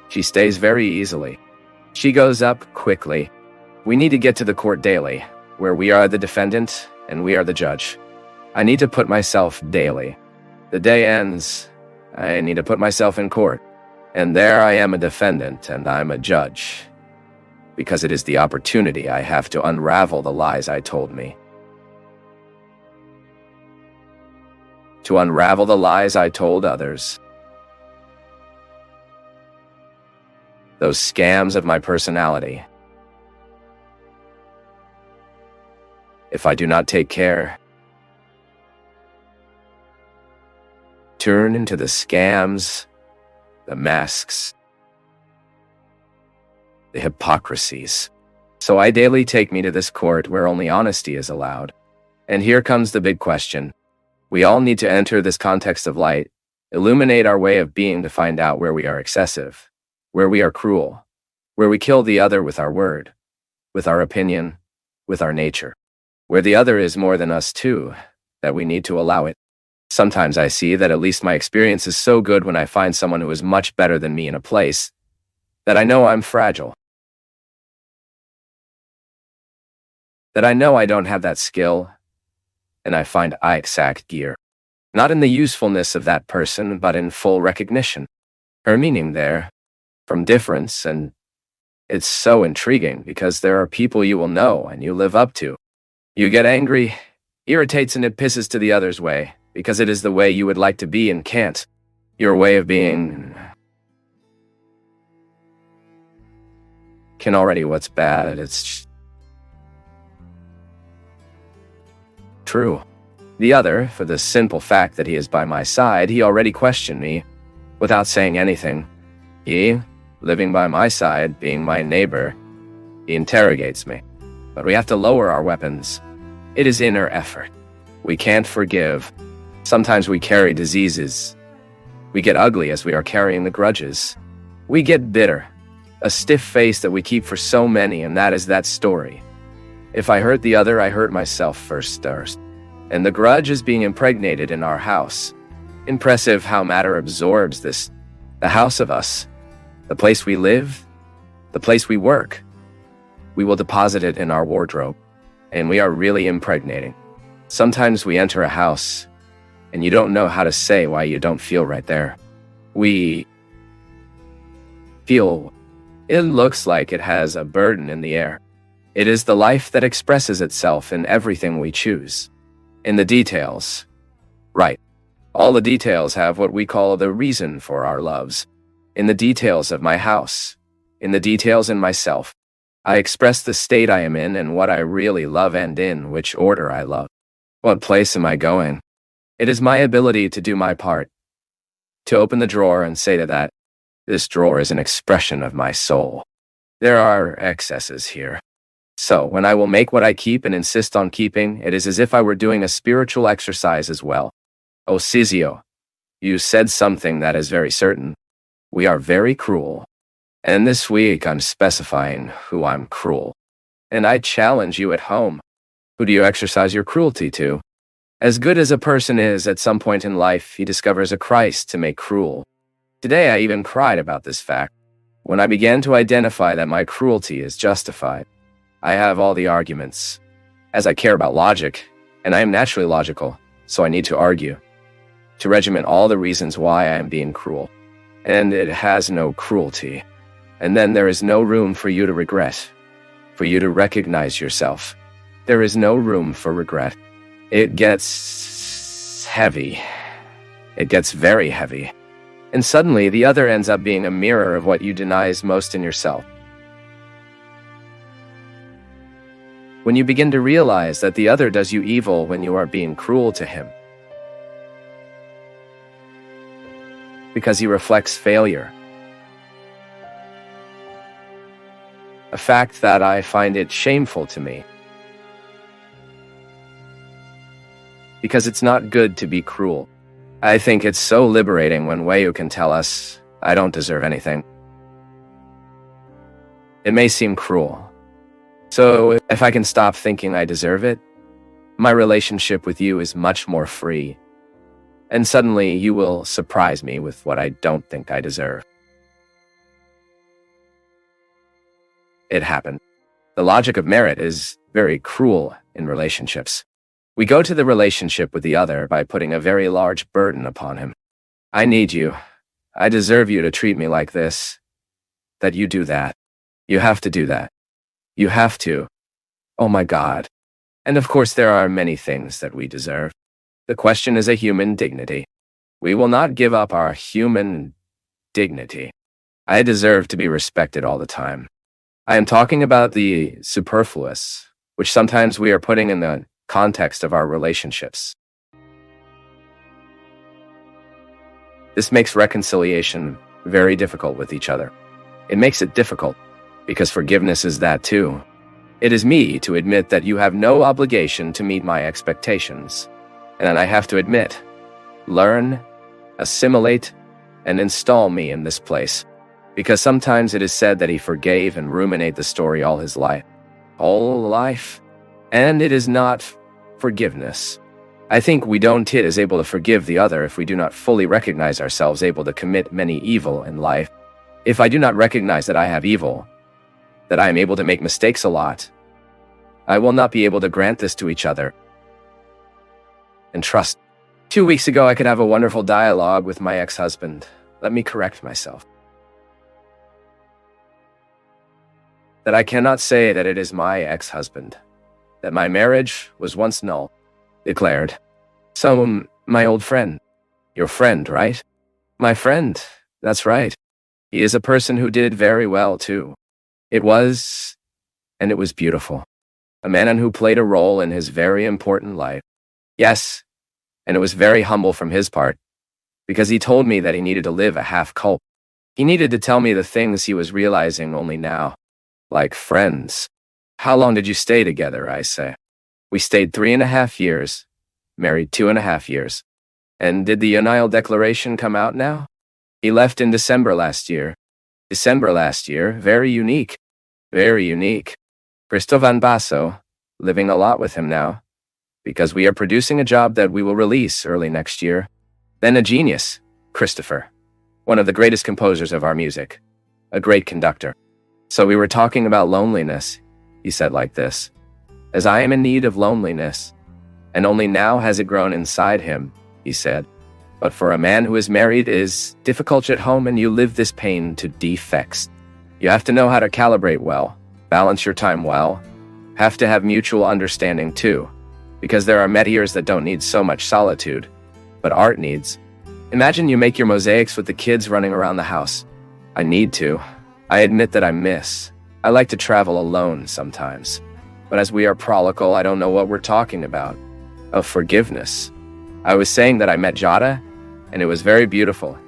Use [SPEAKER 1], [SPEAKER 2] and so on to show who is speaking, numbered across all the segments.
[SPEAKER 1] She stays very easily. She goes up quickly. We need to get to the court daily, where we are the defendant and we are the judge. I need to put myself daily. The day ends, I need to put myself in court. And there I am a defendant and I'm a judge. Because it is the opportunity I have to unravel the lies I told me. To unravel the lies I told others. Those scams of my personality. If I do not take care, turn into the scams, the masks, the hypocrisies. So I daily take me to this court where only honesty is allowed. And here comes the big question. We all need to enter this context of light, illuminate our way of being to find out where we are excessive, where we are cruel, where we kill the other with our word, with our opinion, with our nature, where the other is more than us too, that we need to allow it. Sometimes I see that at least my experience is so good when I find someone who is much better than me in a place, that I know I'm fragile. That I know I don't have that skill, and I find I exact gear. Not in the usefulness of that person, but in full recognition. Her meaning there, from difference, and it's so intriguing because there are people you will know and you live up to. You get angry, irritates, and it pisses to the other's way, because it is the way you would like to be and can't. Your way of being can already what's bad, it's true. The other, for the simple fact that he is by my side, he already questioned me, without saying anything. He, living by my side, being my neighbor, he interrogates me. But we have to lower our weapons. It is inner effort. We can't forgive. Sometimes we carry diseases. We get ugly as we are carrying the grudges. We get bitter, a stiff face that we keep for so many, and that is that story. If I hurt the other, I hurt myself first. And the grudge is being impregnated in our house. Impressive how matter absorbs this, the house of us, the place we live, the place we work. We will deposit it in our wardrobe, and we are really impregnating. Sometimes we enter a house, and you don't know how to say why you don't feel right there. We feel it looks like it has a burden in the air. It is the life that expresses itself in everything we choose. In the details. Right. All the details have what we call the reason for our loves. In the details of my house. In the details in myself. I express the state I am in and what I really love and in which order I love. What place am I going? It is my ability to do my part. To open the drawer and say to that, this drawer is an expression of my soul. There are excesses here. So, when I will make what I keep and insist on keeping, it is as if I were doing a spiritual exercise as well. Oh, Cizio, you said something that is very certain. We are very cruel. And this week I'm specifying who I'm cruel. And I challenge you at home. Who do you exercise your cruelty to? As good as a person is, at some point in life, he discovers a Christ to make cruel. Today I even cried about this fact, when I began to identify that my cruelty is justified. I have all the arguments, as I care about logic, and I am naturally logical, so I need to argue, to regiment all the reasons why I am being cruel. And it has no cruelty. And then there is no room for you to regret, for you to recognize yourself. There is no room for regret. It gets heavy. It gets very heavy. And suddenly the other ends up being a mirror of what you denies most in yourself. When you begin to realize that the other does you evil when you are being cruel to him. Because he reflects failure. A fact that I find it shameful to me. Because it's not good to be cruel. I think it's so liberating when Wayu can tell us, I don't deserve anything. It may seem cruel. So if I can stop thinking I deserve it, my relationship with you is much more free. And suddenly you will surprise me with what I don't think I deserve. It happened. The logic of merit is very cruel in relationships. We go to the relationship with the other by putting a very large burden upon him. I need you. I deserve you to treat me like this. That you do that. You have to do that. You have to. Oh my God. And of course there are many things that we deserve. The question is a human dignity. We will not give up our human dignity. I deserve to be respected all the time. I am talking about the superfluous, which sometimes we are putting in the context of our relationships. This makes reconciliation very difficult with each other. It makes it difficult because forgiveness is that too. It is me to admit that you have no obligation to meet my expectations. And I have to admit, learn, assimilate, and install me in this place. Because sometimes it is said that he forgave and ruminate the story all his life. All life. And it is not forgiveness. I think we don't is able to forgive the other if we do not fully recognize ourselves able to commit many evil in life. If I do not recognize that I have evil, that I am able to make mistakes a lot, I will not be able to grant this to each other. And trust. 2 weeks ago I could have a wonderful dialogue with my ex-husband. Let me correct myself. That I cannot say that it is my ex-husband. That my marriage was once null. Declared. So, my old friend. Your friend, right? My friend. That's right. He is a person who did very well, too. It was beautiful. A man who played a role in his very important life. Yes, and it was very humble from his part, because he told me that he needed to live a half culp. He needed to tell me the things he was realizing only now. Like friends. How long did you stay together, I say? We stayed 3.5 years, married 2.5 years. And did the Unial Declaration come out now? He left in December last year. December last year, very unique. Very unique. Christovan Basso, living a lot with him now, because we are producing a job that we will release early next year. Then a genius, Christopher, one of the greatest composers of our music, a great conductor. So we were talking about loneliness, he said like this. As I am in need of loneliness, and only now has it grown inside him, he said. But for a man who is married, it is difficult at home and you live this pain to defects. You have to know how to calibrate well, balance your time well, have to have mutual understanding too, because there are meteors that don't need so much solitude, but art needs. Imagine you make your mosaics with the kids running around the house. I need to. I admit that I miss. I like to travel alone sometimes. But as we are proligal, I don't know what we're talking about. Of forgiveness. I was saying that I met Jada, and it was very beautiful.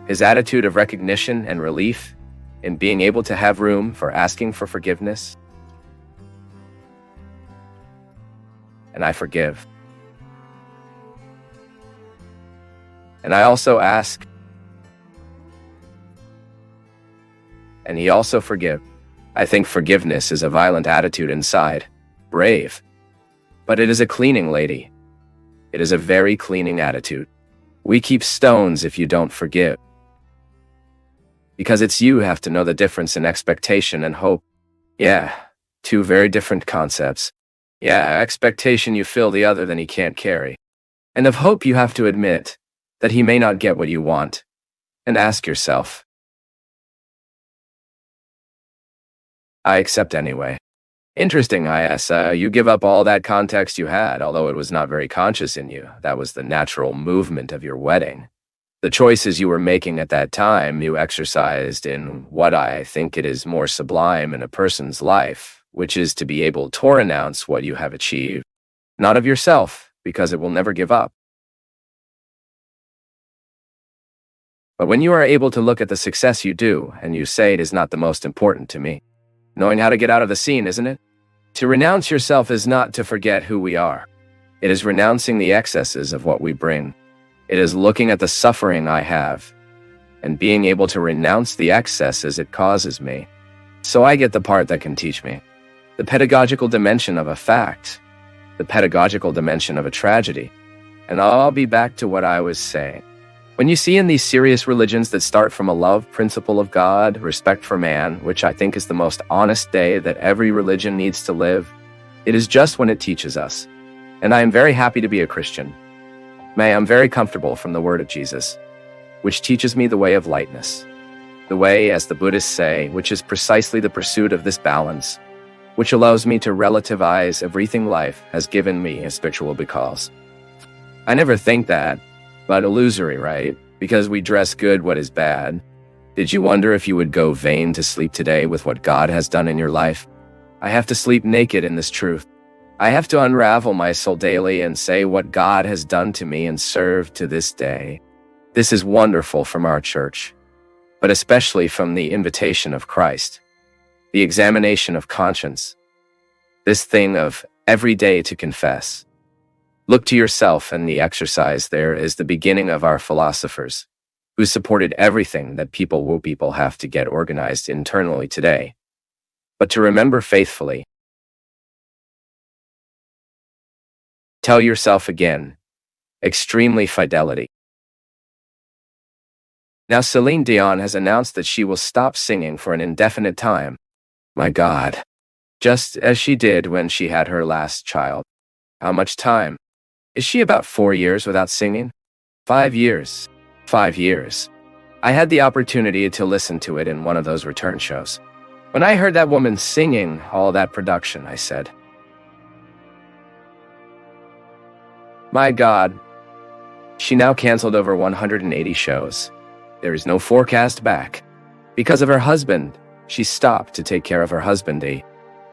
[SPEAKER 1] His attitude of recognition and relief in being able to have room for asking for forgiveness. And I forgive. And I also ask. And he also forgive. I think forgiveness is a violent attitude inside. Brave. But it is a cleaning lady. It is a very cleaning attitude. We keep stones if you don't forgive. Because it's you who have to know the difference in expectation and hope. Yeah, two very different concepts. Yeah, expectation you feel the other than he can't carry. And of hope you have to admit that he may not get what you want. And ask yourself. I accept anyway. Interesting, I.S. You give up all that context you had, although it was not very conscious in you. That was the natural movement of your wedding. The choices you were making at that time, you exercised in what I think it is more sublime in a person's life, which is to be able to renounce what you have achieved. Not of yourself, because it will never give up. But when you are able to look at the success you do, and you say it is not the most important to me, knowing how to get out of the scene, isn't it? To renounce yourself is not to forget who we are. It is renouncing the excesses of what we bring. It is looking at the suffering I have and being able to renounce the excesses it causes me. So I get the part that can teach me. The pedagogical dimension of a fact. The pedagogical dimension of a tragedy. And I'll be back to what I was saying. When you see in these serious religions that start from a love principle of God, respect for man, which I think is the most honest day that every religion needs to live, it is just when it teaches us. And I am very happy to be a Christian. I am very comfortable from the word of Jesus, which teaches me the way of lightness. The way, as the Buddhists say, which is precisely the pursuit of this balance, which allows me to relativize everything life has given me a spiritual because. I never think that, but illusory, right? Because we dress good what is bad. Did you wonder if you would go vain to sleep today with what God has done in your life? I have to sleep naked in this truth. I have to unravel my soul daily and say what God has done to me and serve to this day. This is wonderful from our church, but especially from the invitation of Christ, the examination of conscience, this thing of every day to confess. Look to yourself, and the exercise there is the beginning of our philosophers, who supported everything that people have to get organized internally today. But to remember faithfully, tell yourself again, extremely fidelity. Now Celine Dion has announced that she will stop singing for an indefinite time. My God, just as she did when she had her last child. How much time? Is she about 4 years without singing? 5 years. 5 years. I had the opportunity to listen to it in one of those return shows. When I heard that woman singing all that production, I said, my God. She now canceled over 180 shows. There is no forecast back. Because of her husband, she stopped to take care of her husband.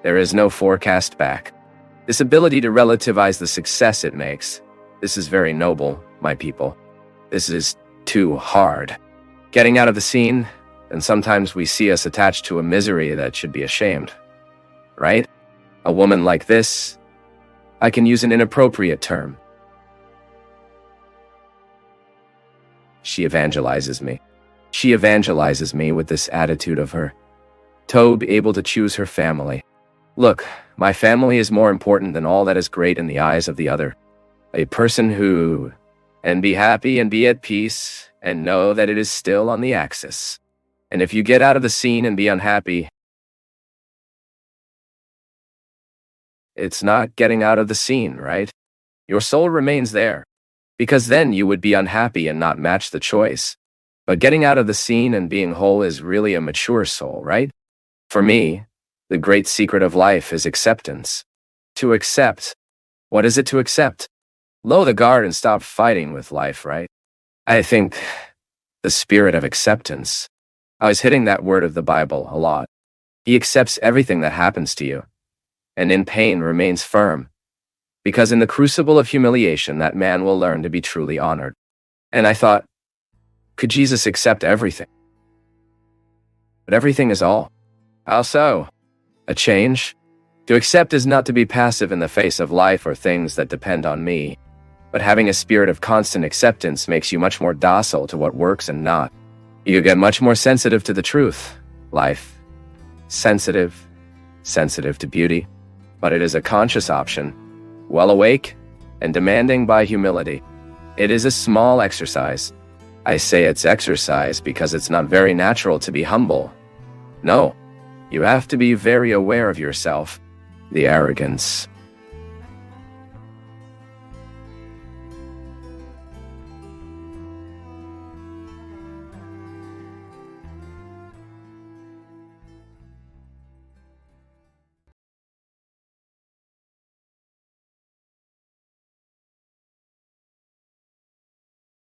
[SPEAKER 1] There is no forecast back. This ability to relativize the success it makes, this is very noble, my people. This is too hard. Getting out of the scene, and sometimes we see us attached to a misery that should be ashamed. Right? A woman like this, I can use an inappropriate term. She evangelizes me. She evangelizes me with this attitude of her. Tobe able to choose her family. Look, my family is more important than all that is great in the eyes of the other. A person who, and be happy and be at peace, and know that it is still on the axis. And if you get out of the scene and be unhappy, it's not getting out of the scene, right? Your soul remains there, because then you would be unhappy and not match the choice. But getting out of the scene and being whole is really a mature soul, right? For me, the great secret of life is acceptance. To accept. What is it to accept? Lower the guard and stop fighting with life, right? I think the spirit of acceptance. I was hitting that word of the Bible a lot. He accepts everything that happens to you, and in pain remains firm, because in the crucible of humiliation that man will learn to be truly honored. And I thought, could Jesus accept everything? But everything is all. How so? A change? To accept is not to be passive in the face of life or things that depend on me, but having a spirit of constant acceptance makes you much more docile to what works and not. You get much more sensitive to the truth, life. Sensitive to beauty. But it is a conscious option, well awake, and demanding by humility. It is a small exercise. I say it's exercise because it's not very natural to be humble. No, you have to be very aware of yourself, the arrogance,